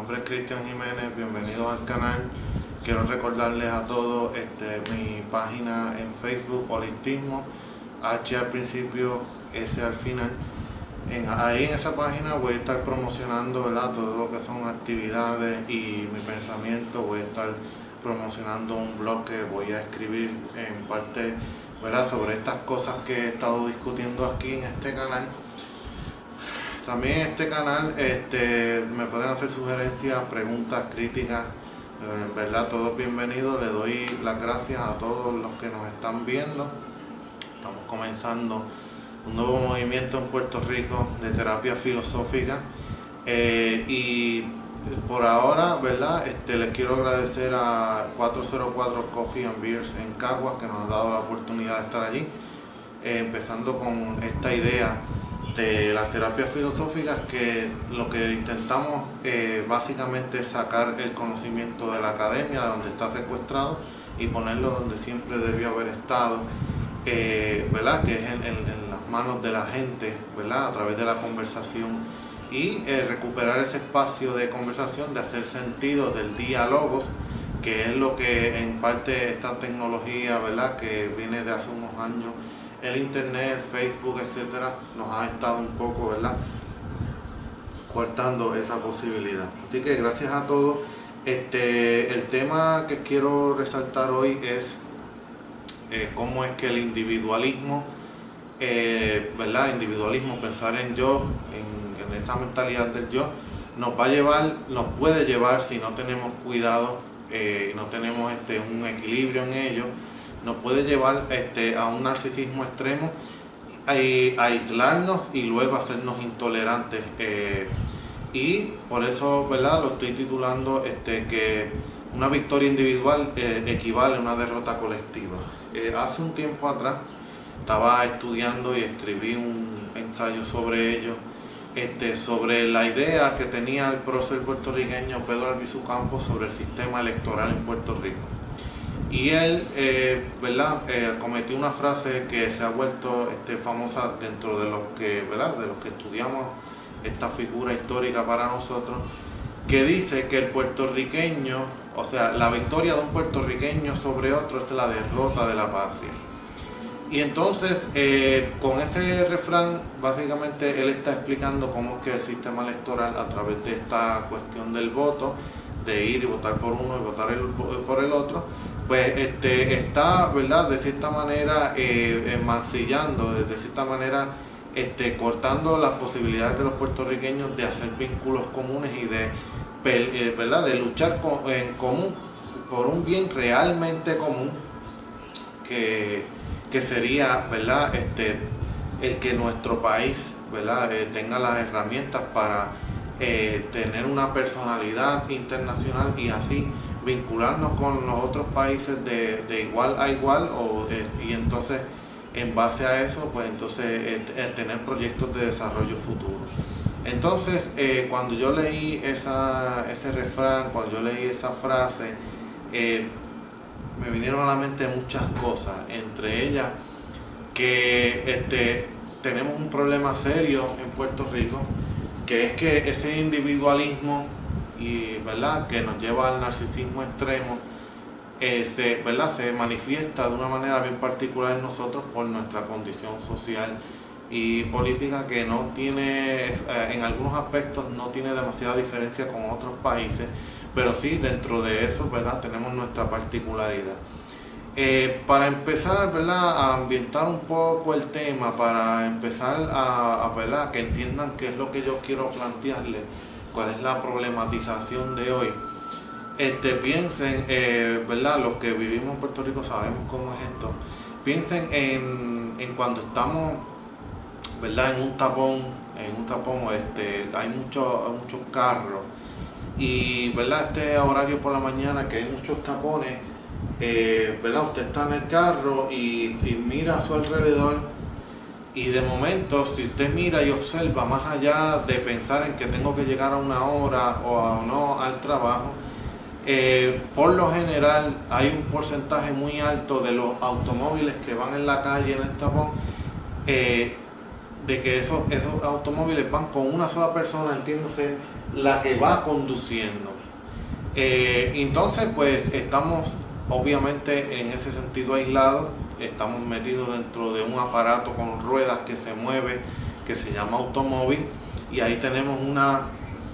nombre es Cristian Jiménez, bienvenidos al canal. Quiero recordarles a todos mi página en Facebook, Holistismo, H al principio, S al final. Ahí en esa página voy a estar promocionando, ¿verdad?, todo lo que son actividades y mi pensamiento. Voy a estar promocionando un blog que voy a escribir en parte, ¿verdad?, sobre estas cosas que he estado discutiendo aquí en este canal. También en este canal me pueden hacer sugerencias, preguntas, críticas. En verdad, todos bienvenidos. Le doy las gracias a todos los que nos están viendo. Estamos comenzando un nuevo movimiento en Puerto Rico de terapia filosófica. Y por ahora, ¿verdad?, les quiero agradecer a 404 Coffee and Beers en Caguas, que nos ha dado la oportunidad de estar allí. Empezando con esta idea de las terapias filosóficas, que lo que intentamos básicamente es sacar el conocimiento de la academia, de donde está secuestrado, y ponerlo donde siempre debió haber estado, ¿verdad?, que es en las manos de la gente, ¿verdad?, a través de la conversación, y recuperar ese espacio de conversación, de hacer sentido del diálogo, que es lo que en parte esta tecnología, ¿verdad?, que viene de hace unos años, el internet, Facebook, etcétera, nos ha estado un poco, ¿verdad?, cortando esa posibilidad. Así que gracias a todos. El tema que quiero resaltar hoy es cómo es que el individualismo, ¿verdad?, individualismo, pensar en yo, en esta mentalidad del yo, nos puede llevar, si no tenemos cuidado, no tenemos un equilibrio en ello, nos puede llevar a un narcisismo extremo, a aislarnos y luego hacernos intolerantes. Y por eso, ¿verdad?, lo estoy titulando que una victoria individual equivale a una derrota colectiva. Hace un tiempo atrás estaba estudiando y escribí un ensayo sobre ello, sobre la idea que tenía el prócer puertorriqueño Pedro Albizu Campos sobre el sistema electoral en Puerto Rico. Y él, ¿verdad?, cometió una frase que se ha vuelto famosa dentro de los que, ¿verdad?, de los que estudiamos esta figura histórica para nosotros, que dice que el puertorriqueño, o sea, la victoria de un puertorriqueño sobre otro es la derrota de la patria. Y entonces, con ese refrán, básicamente él está explicando cómo es que el sistema electoral, a través de esta cuestión del voto, de ir y votar por uno y votar por el otro, pues está, ¿verdad?, de cierta manera mancillando, de cierta manera cortando las posibilidades de los puertorriqueños de hacer vínculos comunes y de, ¿verdad?, de luchar en común por un bien realmente común, que sería, ¿verdad?, el que nuestro país, ¿verdad?, tenga las herramientas para tener una personalidad internacional y así vincularnos con los otros países de igual a igual, y entonces en base a eso, pues entonces tener proyectos de desarrollo futuro. Entonces, cuando yo leí ese refrán, cuando yo leí esa frase, me vinieron a la mente muchas cosas, entre ellas que tenemos un problema serio en Puerto Rico, que es que ese individualismo, y, ¿verdad?, que nos lleva al narcisismo extremo, ¿verdad?, se manifiesta de una manera bien particular en nosotros por nuestra condición social y política, que no tiene, en algunos aspectos no tiene demasiada diferencia con otros países, pero sí, dentro de eso, ¿verdad?, tenemos nuestra particularidad. Para empezar, ¿verdad?, a ambientar un poco el tema, para empezar ¿verdad?, que entiendan qué es lo que yo quiero plantearles, cuál es la problematización de hoy. Piensen, ¿verdad?, los que vivimos en Puerto Rico sabemos cómo es esto. Piensen en cuando estamos, ¿verdad?, en un tapón, hay muchos carros, y, ¿verdad?, horario por la mañana que hay muchos tapones, ¿verdad?, usted está en el carro y mira a su alrededor, y de momento, si usted mira y observa, más allá de pensar en que tengo que llegar a una hora o no al trabajo, por lo general hay un porcentaje muy alto de los automóviles que van en la calle en el tapón, de que esos automóviles van con una sola persona, entiéndase, la que va conduciendo. Entonces pues estamos obviamente en ese sentido aislados, estamos metidos dentro de un aparato con ruedas que se mueve, que se llama automóvil, y ahí tenemos una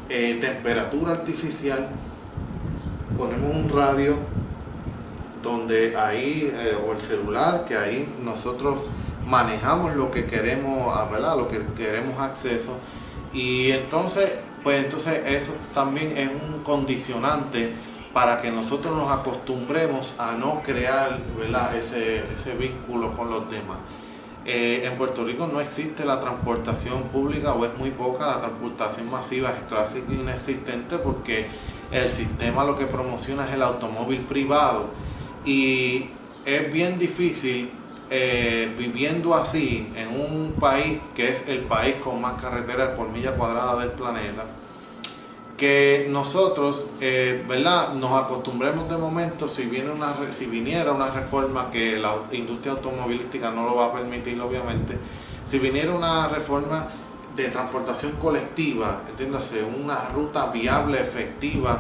temperatura artificial, ponemos un radio donde ahí, o el celular, que ahí nosotros manejamos lo que queremos, ¿verdad? Lo que queremos acceso, y entonces eso también es un condicionante para que nosotros nos acostumbremos a no crear, ¿verdad? ese vínculo con los demás. En Puerto Rico no existe la transportación pública, o es muy poca. La transportación masiva es casi inexistente, porque el sistema lo que promociona es el automóvil privado, y es bien difícil viviendo así en un país que es el país con más carreteras por milla cuadrada del planeta, que nosotros ¿verdad? Nos acostumbremos de momento. Si viniera una reforma, que la industria automovilística no lo va a permitir obviamente, si viniera una reforma de transportación colectiva, entiéndase, una ruta viable, efectiva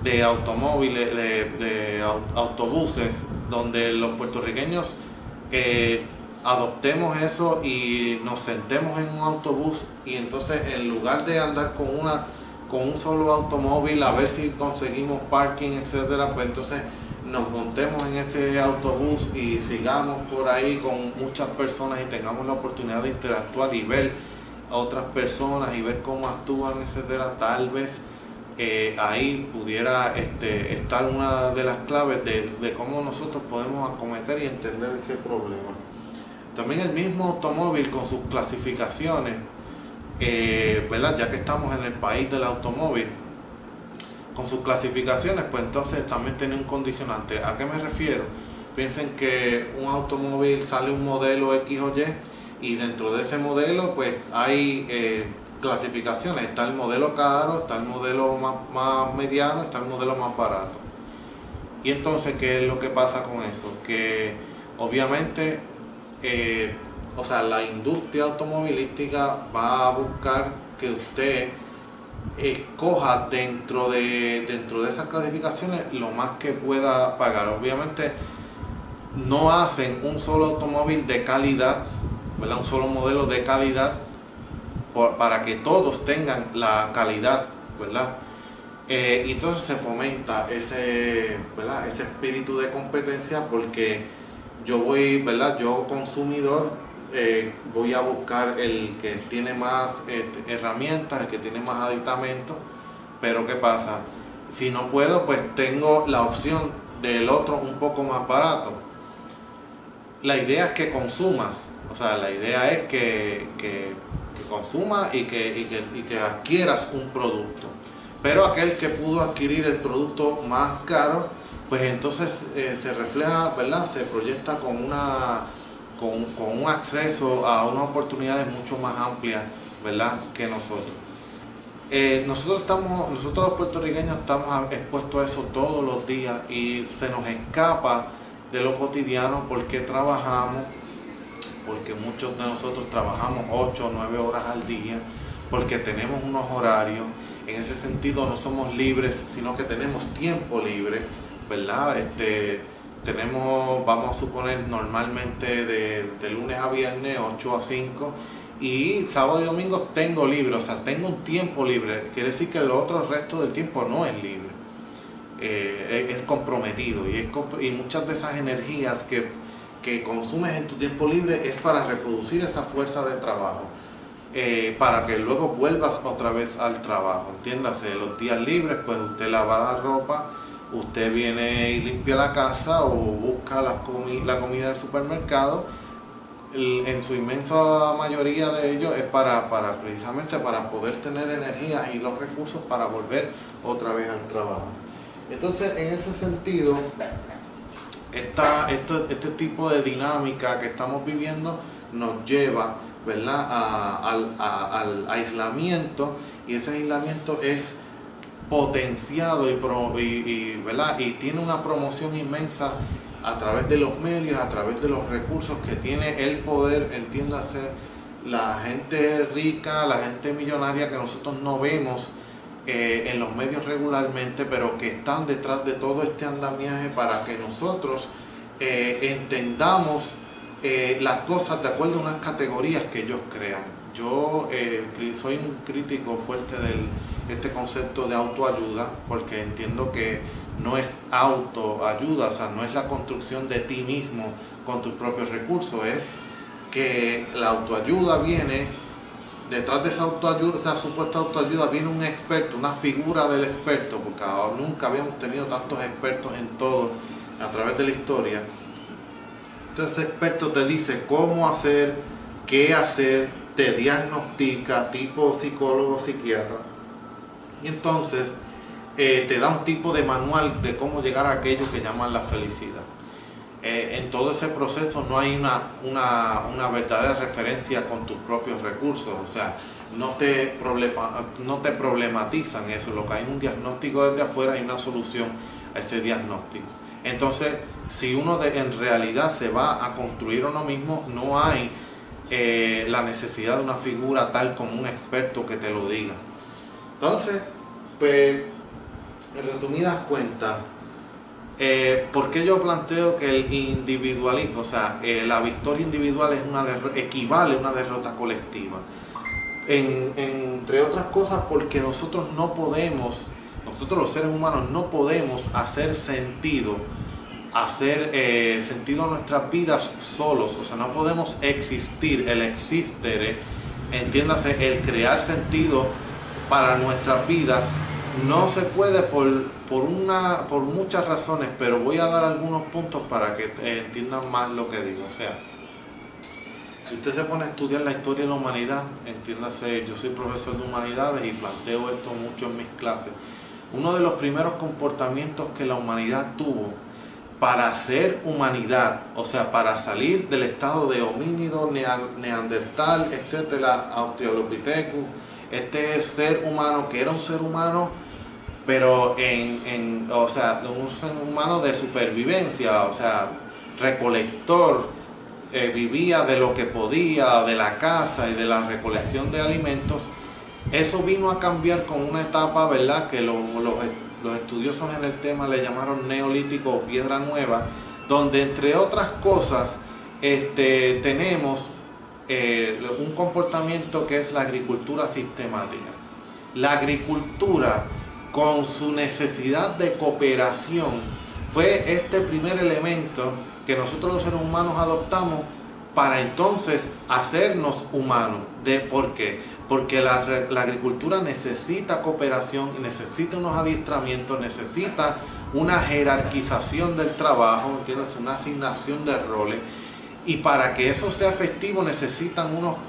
de automóviles, de autobuses, donde los puertorriqueños adoptemos eso y nos sentemos en un autobús, y entonces en lugar de andar con un solo automóvil a ver si conseguimos parking, etcétera, pues entonces nos montemos en ese autobús y sigamos por ahí con muchas personas y tengamos la oportunidad de interactuar y ver a otras personas y ver cómo actúan, etcétera. Tal vez ahí pudiera estar una de las claves de cómo nosotros podemos acometer y entender ese problema. También el mismo automóvil con sus clasificaciones, ¿verdad? Ya que estamos en el país del automóvil, con sus clasificaciones, pues entonces también tiene un condicionante. ¿A qué me refiero? Piensen que un automóvil sale un modelo X o Y, y dentro de ese modelo pues hay clasificaciones. Está el modelo caro, está el modelo más mediano, está el modelo más barato. Y entonces, ¿qué es lo que pasa con eso? Que obviamente o sea, la industria automovilística va a buscar que usted escoja dentro de esas clasificaciones lo más que pueda pagar. Obviamente no hacen un solo automóvil de calidad, ¿verdad? Un solo modelo de calidad para que todos tengan la calidad, ¿verdad? Y entonces se fomenta ¿verdad? Ese espíritu de competencia, porque yo voy, ¿verdad? Yo consumidor, voy a buscar el que tiene más herramientas, el que tiene más aditamentos. Pero ¿qué pasa? Si no puedo, pues tengo la opción del otro un poco más barato. La idea es que consumas, o sea, la idea es que consumas y que adquieras un producto. Pero aquel que pudo adquirir el producto más caro, pues entonces se refleja, ¿verdad? Se proyecta con un acceso a unas oportunidades mucho más amplias, ¿verdad? Que nosotros. Nosotros los puertorriqueños estamos expuestos a eso todos los días, y se nos escapa de lo cotidiano porque muchos de nosotros trabajamos 8 o 9 horas al día, porque tenemos unos horarios. En ese sentido no somos libres, sino que tenemos tiempo libre, ¿verdad? Vamos a suponer, normalmente de lunes a viernes 8 a 5, y sábado y domingo tengo libre, o sea, tengo un tiempo libre. Quiere decir que el resto del tiempo no es libre, es comprometido, y muchas de esas energías que consumes en tu tiempo libre es para reproducir esa fuerza de trabajo, para que luego vuelvas otra vez al trabajo. Entiéndase, los días libres, pues usted lava la ropa, usted viene y limpia la casa, o busca la comida del supermercado. En su inmensa mayoría de ellos es precisamente para poder tener energía y los recursos para volver otra vez al trabajo. Entonces, en ese sentido, este tipo de dinámica que estamos viviendo nos lleva, ¿verdad?, al aislamiento, y ese aislamiento es potenciado ¿verdad? Y tiene una promoción inmensa a través de los medios, a través de los recursos que tiene el poder. Entiéndase, la gente rica, la gente millonaria que nosotros no vemos en los medios regularmente, pero que están detrás de todo este andamiaje para que nosotros entendamos las cosas de acuerdo a unas categorías que ellos crean. Yo soy un crítico fuerte de este concepto de autoayuda, porque entiendo que no es autoayuda, o sea, no es la construcción de ti mismo con tus propios recursos, es que la autoayuda viene, detrás de esa autoayuda, esa supuesta autoayuda, viene un experto, una figura del experto, porque nunca habíamos tenido tantos expertos en todo a través de la historia. Entonces ese experto te dice cómo hacer, qué hacer, te diagnostica, tipo psicólogo, psiquiatra, y entonces te da un tipo de manual de cómo llegar a aquello que llaman la felicidad. En todo ese proceso no hay una verdadera referencia con tus propios recursos, o sea, no te problematizan eso, lo que hay es un diagnóstico desde afuera y una solución a ese diagnóstico. Entonces, si uno en realidad se va a construir uno mismo, no hay la necesidad de una figura tal como un experto que te lo diga. Entonces, pues, en resumidas cuentas, ¿por qué yo planteo que el individualismo, o sea, la victoria individual es equivale a una derrota colectiva? Entre otras cosas porque nosotros los seres humanos no podemos hacer sentido a nuestras vidas solos, o sea, no podemos existir, el existere, entiéndase, el crear sentido para nuestras vidas. No se puede por muchas razones, pero voy a dar algunos puntos para que entiendan más lo que digo. O sea, si usted se pone a estudiar la historia de la humanidad, entiéndase, yo soy profesor de humanidades y planteo esto mucho en mis clases. Uno de los primeros comportamientos que la humanidad tuvo para ser humanidad, o sea, para salir del estado de homínido, neandertal, etcétera, australopithecus, este ser humano que era un ser humano, pero o sea, un ser humano de supervivencia, o sea, recolector, vivía de lo que podía, de la caza y de la recolección de alimentos. Eso vino a cambiar con una etapa, ¿verdad?, que los estudiosos en el tema le llamaron neolítico o piedra nueva, donde entre otras cosas tenemos un comportamiento que es la agricultura sistemática. La agricultura, con su necesidad de cooperación, fue este primer elemento que nosotros los seres humanos adoptamos para entonces hacernos humanos. ¿Por qué? Porque la agricultura necesita cooperación, necesita unos adiestramientos, necesita una jerarquización del trabajo, ¿entiendes?, una asignación de roles. Y para que eso sea efectivo necesitamos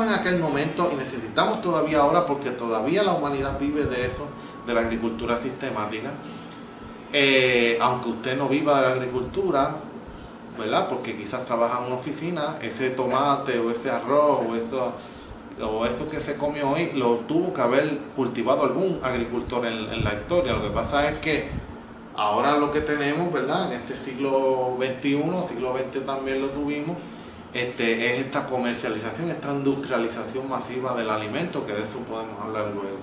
en aquel momento y necesitamos todavía ahora, porque todavía la humanidad vive de eso, de la agricultura sistemática. Aunque usted no viva de la agricultura, ¿verdad?, porque quizás trabaja en una oficina, ese tomate o ese arroz o eso que se comió hoy lo tuvo que haber cultivado algún agricultor en la historia. Lo que pasa es que ahora lo que tenemos, ¿verdad?, en este siglo XXI, siglo XX también lo tuvimos, es esta comercialización, esta industrialización masiva del alimento, que de eso podemos hablar luego.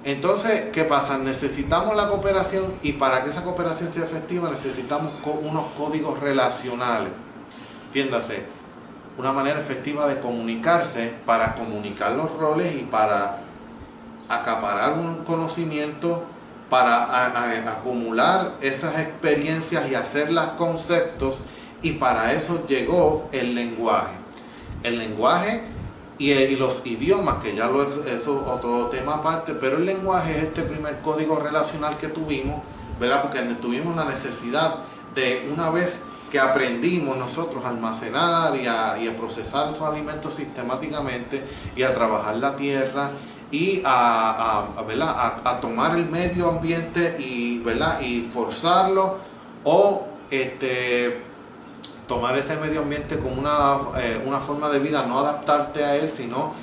Entonces, ¿qué pasa? Necesitamos la cooperación, y para que esa cooperación sea efectiva necesitamos unos códigos relacionales, entiéndase, una manera efectiva de comunicarse para comunicar los roles y para acaparar un conocimiento, para acumular esas experiencias y hacerlas conceptos. Y para eso llegó el lenguaje. El lenguaje y los idiomas, que ya eso es otro tema aparte, pero el lenguaje es este primer código relacional que tuvimos, ¿verdad?, porque tuvimos la necesidad de, una vez que aprendimos nosotros a almacenar y a procesar esos alimentos sistemáticamente y a trabajar la tierra y a tomar el medio ambiente y, ¿verdad?, y forzarlo o tomar ese medio ambiente como una forma de vida, no adaptarte a él, sino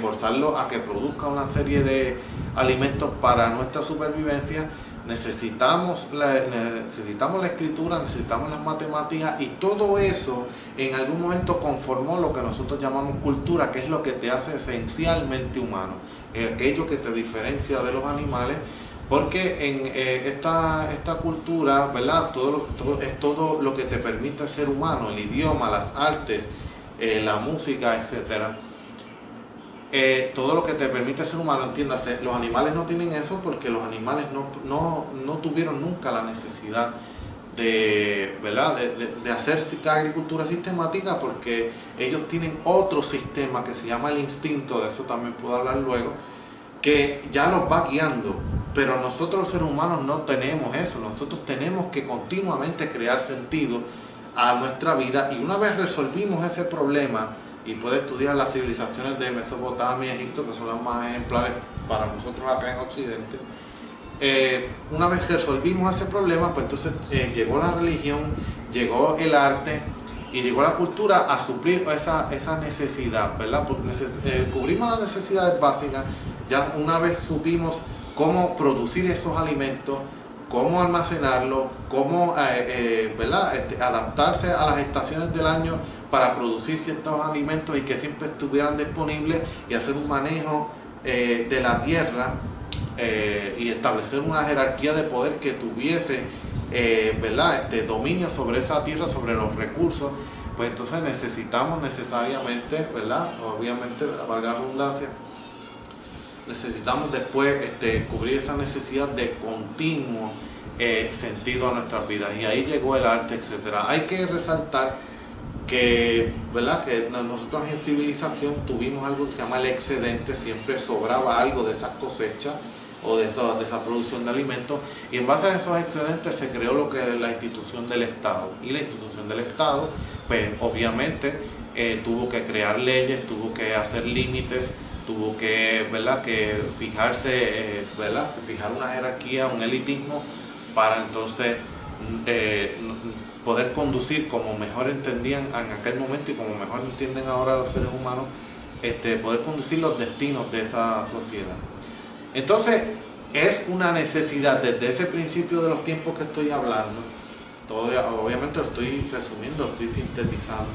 forzarlo a que produzca una serie de alimentos para nuestra supervivencia. necesitamos necesitamos la escritura, necesitamos las matemáticas, y todo eso en algún momento conformó lo que nosotros llamamos cultura, que es lo que te hace esencialmente humano, aquello que te diferencia de los animales, porque en esta cultura, ¿verdad? Es todo lo que te permite ser humano: el idioma, las artes, la música, etcétera. Todo lo que te permite ser humano, entiéndase. Los animales no tienen eso, porque los animales no tuvieron nunca la necesidad de, ¿verdad? de hacer agricultura sistemática, porque ellos tienen otro sistema que se llama el instinto. De eso también puedo hablar luego, que ya los va guiando. Pero nosotros los seres humanos no tenemos eso. Nosotros tenemos que continuamente crear sentido a nuestra vida, y una vez resolvimos ese problema, y puede estudiar las civilizaciones de Mesopotamia y Egipto, que son las más ejemplares para nosotros acá en Occidente. Una vez que resolvimos ese problema, pues entonces llegó la religión, llegó el arte y llegó la cultura a suplir esa necesidad, ¿verdad? Porque cubrimos las necesidades básicas. Ya una vez supimos cómo producir esos alimentos, cómo almacenarlos, cómo ¿verdad? Adaptarse a las estaciones del año para producir ciertos alimentos y que siempre estuvieran disponibles, y hacer un manejo de la tierra, y establecer una jerarquía de poder que tuviese ¿verdad? Dominio sobre esa tierra, sobre los recursos. Pues entonces necesitamos necesariamente, ¿verdad? Obviamente, valga la redundancia, necesitamos después cubrir esa necesidad de continuo sentido a nuestras vidas, y ahí llegó el arte, etcétera. Hay que resaltar que, ¿verdad? Que nosotros en civilización tuvimos algo que se llama el excedente. Siempre sobraba algo de esas cosechas o de esa producción de alimentos, y en base a esos excedentes se creó lo que es la institución del Estado. Y la institución del Estado, pues obviamente tuvo que crear leyes, tuvo que hacer límites, tuvo que, ¿verdad? Que fijarse, ¿verdad? Fijar una jerarquía, un elitismo, para entonces poder conducir como mejor entendían en aquel momento, y como mejor entienden ahora los seres humanos, poder conducir los destinos de esa sociedad. Entonces es una necesidad desde ese principio de los tiempos que estoy hablando. Obviamente lo estoy resumiendo, lo estoy sintetizando.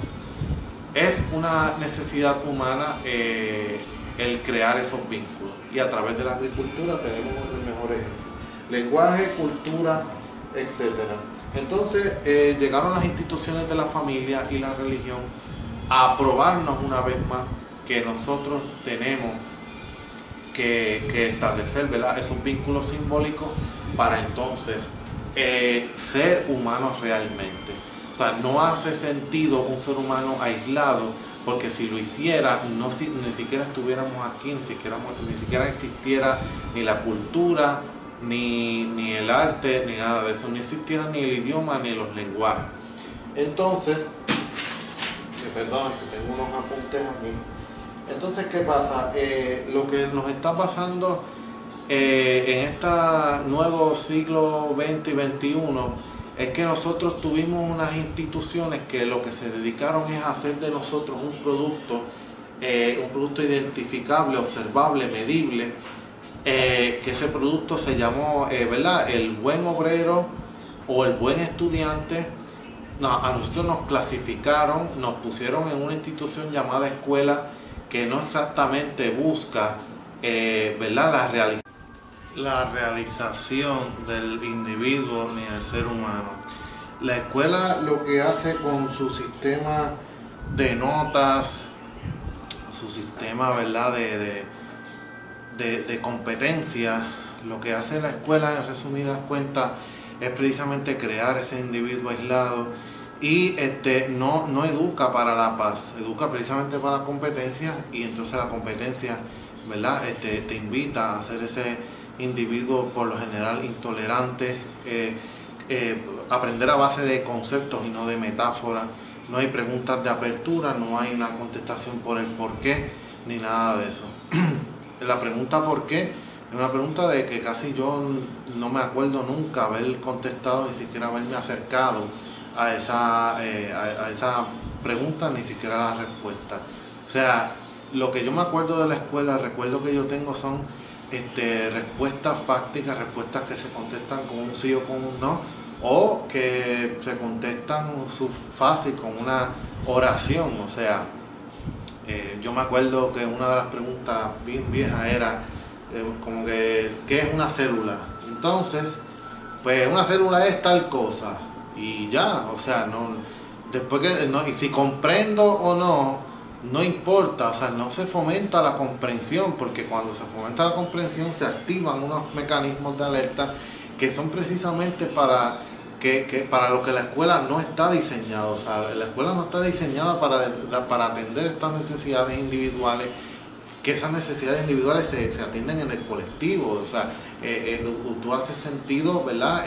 Es una necesidad humana el crear esos vínculos, y a través de la agricultura tenemos el mejor ejemplo: lenguaje, cultura, etcétera. Entonces llegaron las instituciones de la familia y la religión a probarnos una vez más que nosotros tenemos que establecer, ¿verdad? Esos vínculos simbólicos para entonces ser humanos realmente. O sea, no hace sentido un ser humano aislado, porque si lo hiciera, ni siquiera estuviéramos aquí, ni siquiera existiera ni la cultura, ni el arte, ni nada de eso, ni existiera ni el idioma ni los lenguajes. Entonces, perdón, que tengo unos apuntes aquí. Entonces, ¿qué pasa? Lo que nos está pasando en este nuevo siglo XX y XXI es que nosotros tuvimos unas instituciones que lo que se dedicaron es a hacer de nosotros un producto identificable, observable, medible, que ese producto se llamó, ¿verdad? El buen obrero o el buen estudiante. No, a nosotros nos clasificaron, nos pusieron en una institución llamada escuela, que no exactamente busca, ¿verdad? La realización del individuo ni del ser humano. La escuela lo que hace con su sistema de notas, su sistema, ¿verdad? de competencia, lo que hace la escuela, en resumidas cuentas, es precisamente crear ese individuo aislado, y no educa para la paz, educa precisamente para la competencia. Y entonces la competencia, ¿verdad? Te invita a ser ese individuo por lo general intolerante, aprender a base de conceptos y no de metáforas. No hay preguntas de apertura, no hay una contestación por el por qué, ni nada de eso. La pregunta por qué es una pregunta de que casi yo no me acuerdo nunca haber contestado, ni siquiera haberme acercado a esa pregunta, ni siquiera la respuesta. O sea, lo que yo me acuerdo de la escuela, el recuerdo que yo tengo son respuestas fácticas, respuestas que se contestan con un sí o con un no, o que se contestan fácil con una oración. O sea, yo me acuerdo que una de las preguntas bien viejas era como que, ¿qué es una célula? Entonces, pues una célula es tal cosa y ya, o sea, no, después que, no, y si comprendo o no, no importa, o sea, no se fomenta la comprensión, porque cuando se fomenta la comprensión se activan unos mecanismos de alerta que son precisamente para lo que la escuela no está diseñada. O sea, la escuela no está diseñada para atender estas necesidades individuales, que esas necesidades individuales se atienden en el colectivo. O sea, tú haces sentido, ¿verdad?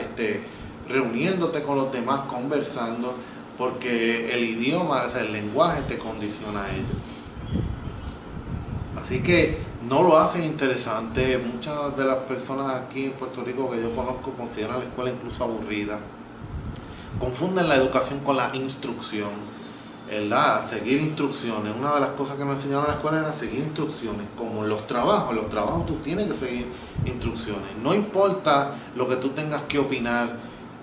Reuniéndote con los demás, conversando, porque el idioma, o sea, el lenguaje te condiciona a ello. Así que no lo hacen interesante. Muchas de las personas aquí en Puerto Rico que yo conozco consideran la escuela incluso aburrida. Confunden la educación con la instrucción, ¿verdad? Seguir instrucciones. Una de las cosas que me enseñaron en la escuela era seguir instrucciones, como en los trabajos tú tienes que seguir instrucciones. No importa lo que tú tengas que opinar,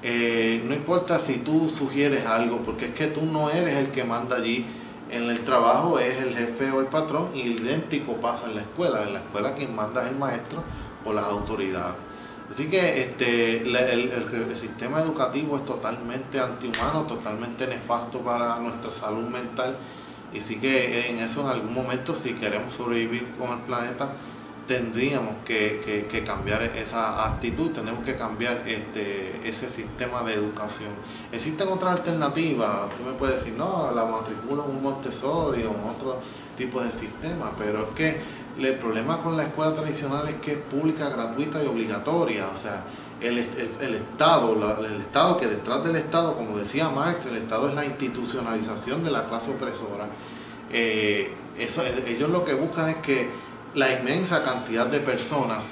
no importa si tú sugieres algo, porque es que tú no eres el que manda allí. En el trabajo es el jefe o el patrón, y idéntico pasa en la escuela. En la escuela quien manda es el maestro o las autoridades. Así que el sistema educativo es totalmente antihumano, totalmente nefasto para nuestra salud mental. Y sí que en eso, en algún momento, si queremos sobrevivir con el planeta, tendríamos que cambiar esa actitud, tenemos que cambiar ese sistema de educación. Existen otras alternativas. Tú me puedes decir, no, la matricula en un Montessori o en otro tipo de sistema, pero es que el problema con la escuela tradicional es que es pública, gratuita y obligatoria. O sea, el Estado, que detrás del Estado, como decía Marx, el Estado es la institucionalización de la clase opresora. Ellos lo que buscan es que la inmensa cantidad de personas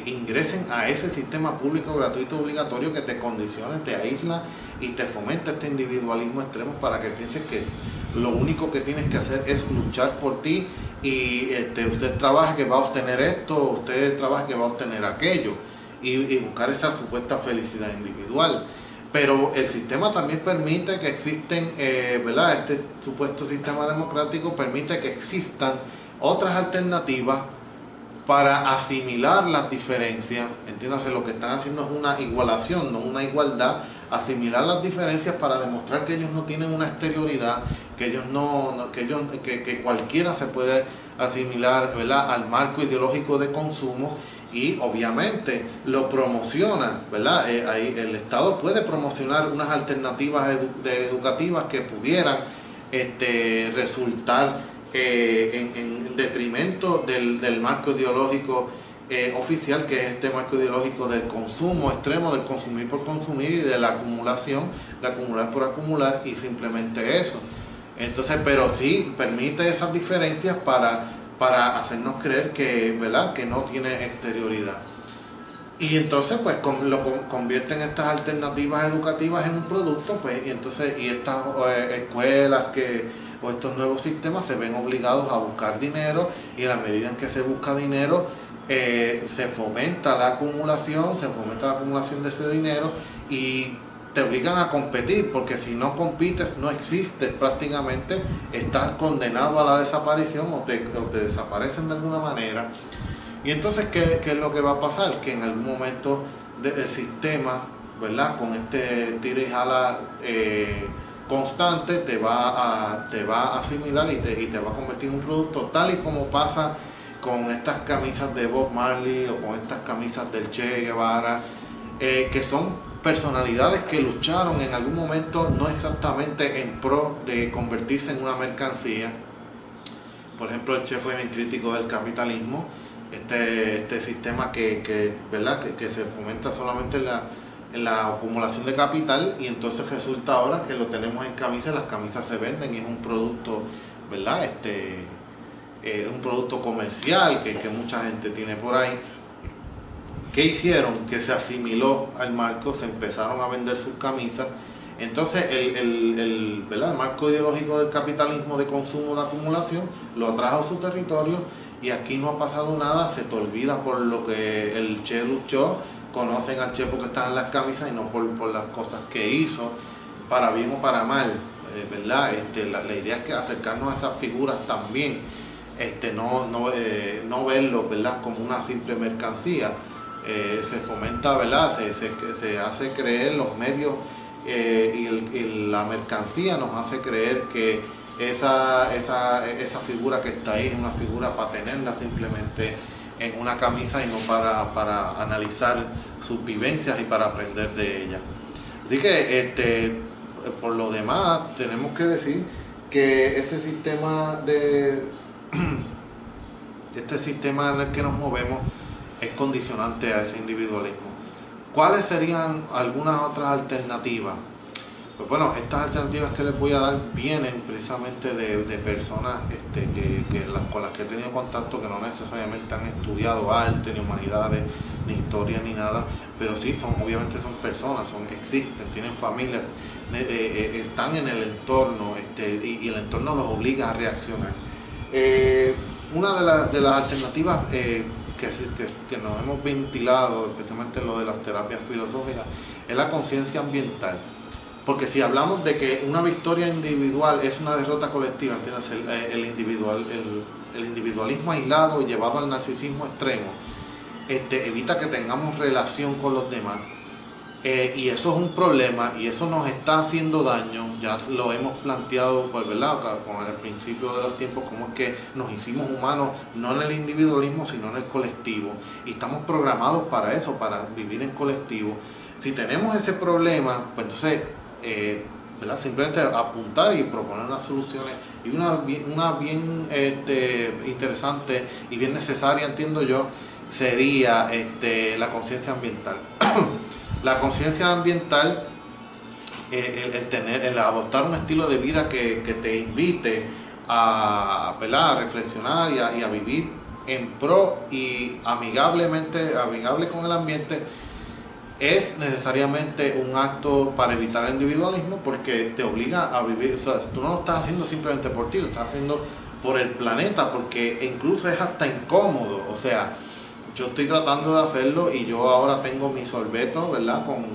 ingresen a ese sistema público, gratuito, obligatorio, que te condiciona, te aísla y te fomenta este individualismo extremo, para que pienses que lo único que tienes que hacer es luchar por ti, y usted trabaja que va a obtener esto, usted trabaja que va a obtener aquello, y buscar esa supuesta felicidad individual. Pero el sistema también permite que existen, ¿verdad? Este supuesto sistema democrático permite que existan otras alternativas para asimilar las diferencias. Entiéndase, lo que están haciendo es una igualación, no una igualdad. Asimilar las diferencias para demostrar que ellos no tienen una exterioridad, que ellos que cualquiera se puede asimilar, ¿verdad?, al marco ideológico de consumo, y obviamente lo promociona, ¿verdad? Ahí el Estado puede promocionar unas alternativas educativas que pudieran resultar en detrimento del marco ideológico oficial, que es este marco ideológico del consumo extremo, del consumir por consumir y de la acumulación, de acumular por acumular, y simplemente eso. Entonces, pero sí permite esas diferencias para hacernos creer que, ¿verdad?, que no tiene exterioridad. Y entonces pues lo convierten estas alternativas educativas en un producto, pues, y entonces estas escuelas o estos nuevos sistemas se ven obligados a buscar dinero, y en la medida en que se busca dinero, se fomenta la acumulación de ese dinero, y te obligan a competir, porque si no compites, no existes prácticamente, estás condenado a la desaparición, o te desaparecen de alguna manera. Y entonces, ¿qué es lo que va a pasar? Que en algún momento el sistema, ¿verdad?, con este tira y jala constante, te va a asimilar, y te va a convertir en un producto, tal y como pasa con estas camisas de Bob Marley o con estas camisas del Che Guevara, que son personalidades que lucharon en algún momento no exactamente en pro de convertirse en una mercancía. Por ejemplo, el Che fue bien crítico del capitalismo, este sistema ¿verdad?, que se fomenta solamente en la acumulación de capital, y entonces resulta ahora que lo tenemos en camisas, las camisas se venden y es un producto, ¿verdad?, un producto comercial que mucha gente tiene por ahí. ¿Qué hicieron? Que se asimiló al marco, se empezaron a vender sus camisas. Entonces ¿verdad?, el marco ideológico del capitalismo de consumo, de acumulación, lo atrajo a su territorio, y aquí no ha pasado nada, se te olvida por lo que el Che luchó, conocen al Che porque está en las camisas y no por las cosas que hizo, para bien o para mal, ¿verdad? La idea es que acercarnos a esas figuras también, no verlo, ¿verdad?, como una simple mercancía. Se fomenta, ¿verdad? Se hace creer los medios, y la mercancía nos hace creer que esa figura que está ahí es una figura para tenerla simplemente en una camisa y no para analizar sus vivencias y para aprender de ella. Así que por lo demás tenemos que decir que ese sistema este sistema en el que nos movemos es condicionante a ese individualismo. ¿Cuáles serían algunas otras alternativas? Pues bueno, estas alternativas que les voy a dar vienen precisamente de personas con las que he tenido contacto, que no necesariamente han estudiado arte, ni humanidades, ni historia, ni nada, pero sí, obviamente son personas, existen, tienen familias, están en el entorno, y el entorno los obliga a reaccionar. Una de las alternativas que nos hemos ventilado, especialmente lo de las terapias filosóficas, es la conciencia ambiental. Porque si hablamos de que una victoria individual es una derrota colectiva, ¿entiendes? El individualismo aislado llevado al narcisismo extremo evita que tengamos relación con los demás. Y eso es un problema y eso nos está haciendo daño. Ya lo hemos planteado, pues, ¿verdad?, con el principio de los tiempos, cómo es que nos hicimos humanos, no en el individualismo, sino en el colectivo. Y estamos programados para eso, para vivir en colectivo. Si tenemos ese problema, pues entonces, ¿verdad?, simplemente apuntar y proponer unas soluciones. Y una bien interesante y bien necesaria, entiendo yo, sería la conciencia ambiental. La conciencia ambiental, el adoptar un estilo de vida que te invite a reflexionar y a vivir en pro y amigable con el ambiente, es necesariamente un acto para evitar el individualismo, porque te obliga a vivir. O sea, tú no lo estás haciendo simplemente por ti, lo estás haciendo por el planeta, porque incluso es hasta incómodo. O sea, yo estoy tratando de hacerlo y yo ahora tengo mi sorbeto, ¿verdad?, con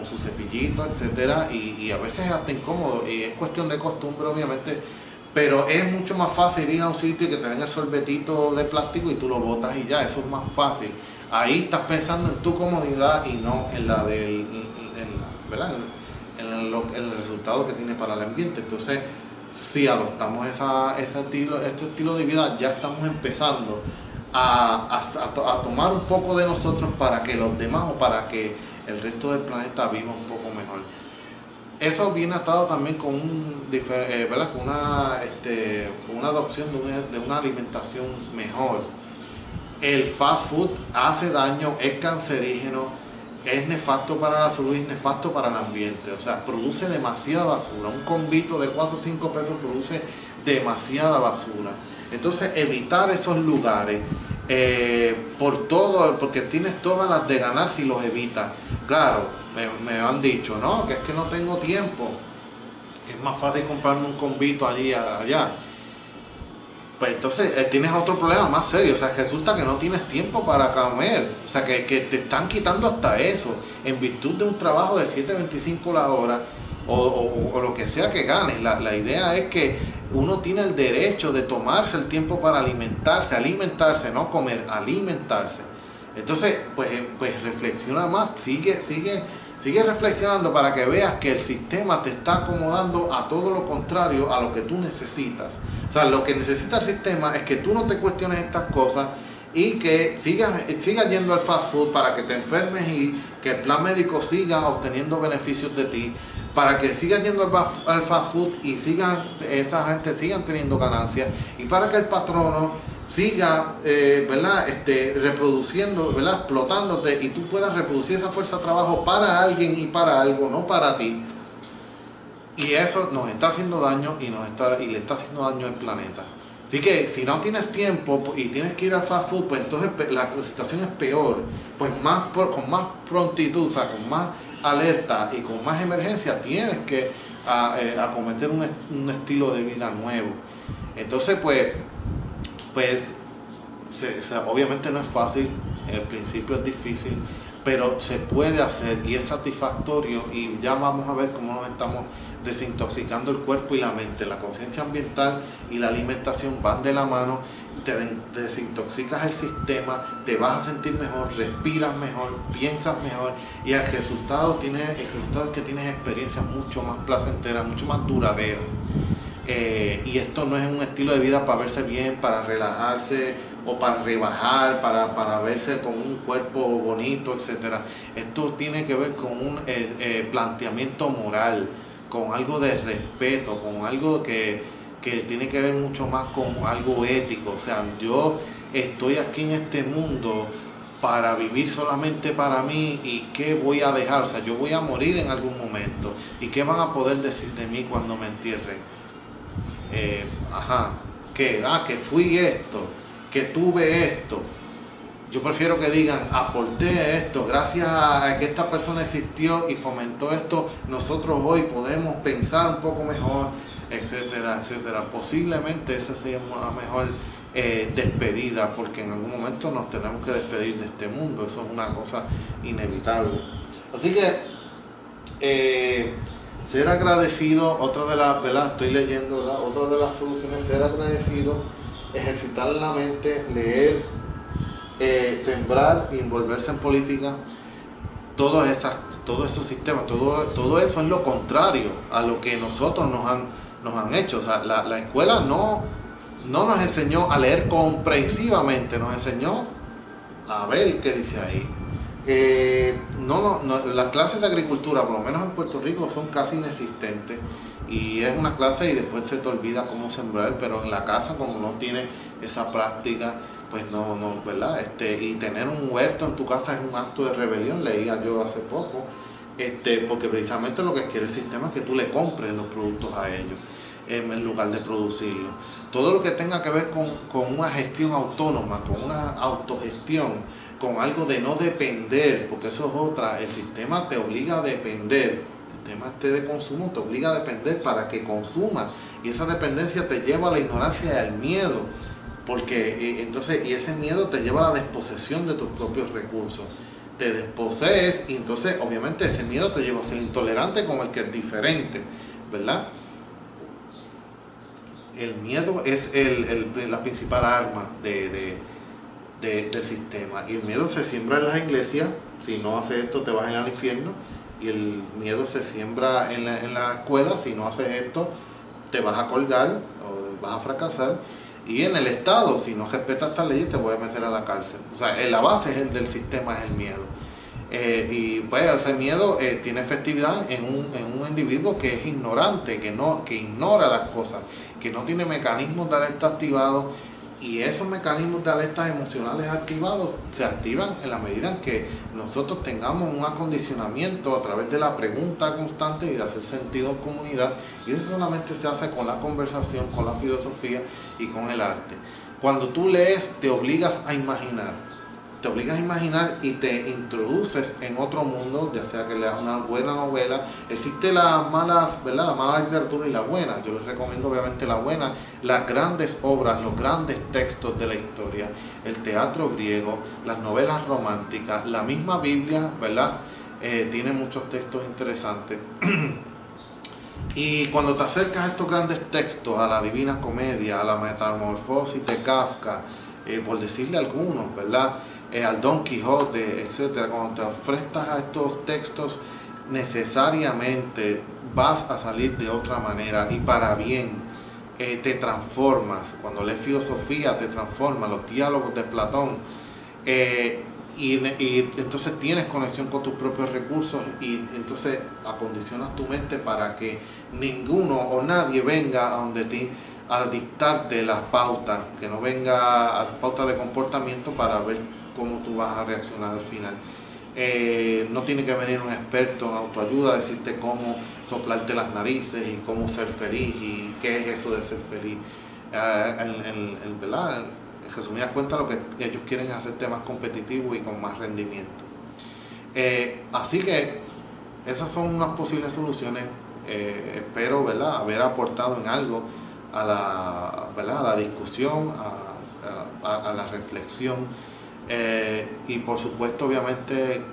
su cepillito, etcétera, y a veces es hasta incómodo y es cuestión de costumbre, obviamente, pero es mucho más fácil ir a un sitio y que te den el sorbetito de plástico y tú lo botas y ya, eso es más fácil. Ahí estás pensando en tu comodidad y no en la ¿verdad?, en el resultado que tiene para el ambiente. Entonces, si adoptamos este estilo de vida, ya estamos empezando a tomar un poco de nosotros para que los demás, o para que el resto del planeta viva un poco mejor. Eso viene atado también con ¿verdad?, con una adopción de una alimentación mejor. El fast food hace daño, es cancerígeno, es nefasto para la salud y es nefasto para el ambiente. O sea, produce demasiada basura. Un combito de 4 o 5 pesos produce demasiada basura. Entonces, evitar esos lugares, porque tienes todas las de ganar si los evitas. Claro, me han dicho, no, que es que no tengo tiempo, que es más fácil comprarme un combito allá. Pues entonces tienes otro problema más serio. O sea, resulta que no tienes tiempo para comer. O sea, que te están quitando hasta eso en virtud de un trabajo de 7.25 la hora, o lo que sea que ganes. La idea es que uno tiene el derecho de tomarse el tiempo para alimentarse, no comer, alimentarse. Entonces, pues reflexiona más, sigue reflexionando para que veas que el sistema te está acomodando a todo lo contrario a lo que tú necesitas. O sea, lo que necesita el sistema es que tú no te cuestiones estas cosas y que sigas yendo al fast food para que te enfermes y que el plan médico siga obteniendo beneficios de ti, para que sigas yendo al fast food y esa gente sigan teniendo ganancias, y para que el patrono siga ¿verdad?, reproduciendo, ¿verdad?, explotándote, y tú puedas reproducir esa fuerza de trabajo para alguien y para algo, no para ti. Y eso nos está haciendo daño y le está haciendo daño al planeta. Así que si no tienes tiempo y tienes que ir al fast food, pues entonces la situación es peor. Pues con más prontitud, o sea, con más alerta y con más emergencia, tienes que acometer un estilo de vida nuevo. Entonces, pues obviamente no es fácil, en el principio es difícil, pero se puede hacer y es satisfactorio, y ya vamos a ver cómo nos estamos desintoxicando el cuerpo y la mente. La conciencia ambiental y la alimentación van de la mano, te desintoxicas el sistema, te vas a sentir mejor, respiras mejor, piensas mejor, y el resultado es que tienes experiencias mucho más placenteras, mucho más duraderas. Y esto no es un estilo de vida para verse bien, para relajarse o para rebajar, para verse con un cuerpo bonito, etcétera. Esto tiene que ver con un planteamiento moral, con algo de respeto, con algo que tiene que ver mucho más con algo ético. O sea, yo estoy aquí en este mundo para vivir solamente para mí, y qué voy a dejar. O sea, yo voy a morir en algún momento, y qué van a poder decir de mí cuando me entierren. Que fui esto, que tuve esto. Yo prefiero que digan: aporté esto, gracias a que esta persona existió y fomentó esto, nosotros hoy podemos pensar un poco mejor, etcétera, etcétera. Posiblemente esa sea una mejor despedida, porque en algún momento nos tenemos que despedir de este mundo. Eso es una cosa inevitable. Así que ser agradecido, otra de las, ¿verdad? Estoy leyendo, ¿verdad? Otra de las soluciones: ser agradecido, ejercitar la mente, leer, sembrar y envolverse en política. Todos esos sistemas, todo eso es lo contrario a lo que nosotros nos han hecho. O sea, la escuela no nos enseñó a leer comprensivamente, nos enseñó a ver qué dice ahí. Las clases de agricultura, por lo menos en Puerto Rico, son casi inexistentes, y es una clase y después se te olvida cómo sembrar. Pero en la casa, como no tienes esa práctica, pues no, ¿verdad? Y tener un huerto en tu casa es un acto de rebelión, leía yo hace poco, porque precisamente lo que quiere el sistema es que tú le compres los productos a ellos, en lugar de producirlos. Todo lo que tenga que ver con una gestión autónoma, con una autogestión, con algo de no depender, porque eso es otra. El sistema te obliga a depender, el sistema de consumo te obliga a depender para que consumas, y esa dependencia te lleva a la ignorancia y al miedo, porque entonces, y ese miedo te lleva a la desposesión de tus propios recursos. Te desposees, y entonces obviamente ese miedo te lleva a ser intolerante con el que es diferente, ¿verdad? El miedo es la principal arma del sistema, y el miedo se siembra en las iglesias. Si no haces esto te vas a ir al infierno, y el miedo se siembra en la escuela. Si no haces esto te vas a colgar o vas a fracasar, y en el Estado, si no respetas estas leyes, te voy a meter a la cárcel. O sea, la base del sistema es el miedo. Y pues ese miedo tiene efectividad en un individuo que es ignorante, que ignora las cosas, que no tiene mecanismos de alerta activados. Y esos mecanismos de alerta emocionales activados se activan en la medida en que nosotros tengamos un acondicionamiento a través de la pregunta constante y de hacer sentido en comunidad. Y eso solamente se hace con la conversación, con la filosofía y con el arte. Cuando tú lees, te obligas a imaginar. Te obligas a imaginar y te introduces en otro mundo, ya sea que leas una buena novela. Existe las malas, ¿verdad? La mala literatura y la buena. Yo les recomiendo obviamente la buena, las grandes obras, los grandes textos de la historia, el teatro griego, las novelas románticas, la misma Biblia, ¿verdad? Tiene muchos textos interesantes. Y cuando te acercas a estos grandes textos, a la Divina Comedia, a la Metamorfosis de Kafka, por decirle algunos, ¿verdad? Al Don Quijote, etcétera, cuando te ofrezcas a estos textos, necesariamente vas a salir de otra manera, y para bien. Te transformas. Cuando lees filosofía, te transformas. Los diálogos de Platón, y entonces tienes conexión con tus propios recursos, y entonces acondicionas tu mente para que ninguno o nadie venga a donde ti a dictarte las pautas, que no venga a las pautas de comportamiento para ver cómo tú vas a reaccionar al final. No tiene que venir un experto en autoayuda a decirte cómo soplarte las narices y cómo ser feliz y qué es eso de ser feliz. ¿Verdad? En resumidas cuentas, lo que ellos quieren es hacerte más competitivo y con más rendimiento. Así que esas son unas posibles soluciones. Espero, ¿verdad?, haber aportado en algo ¿verdad? A la discusión, a la reflexión. Y por supuesto, obviamente,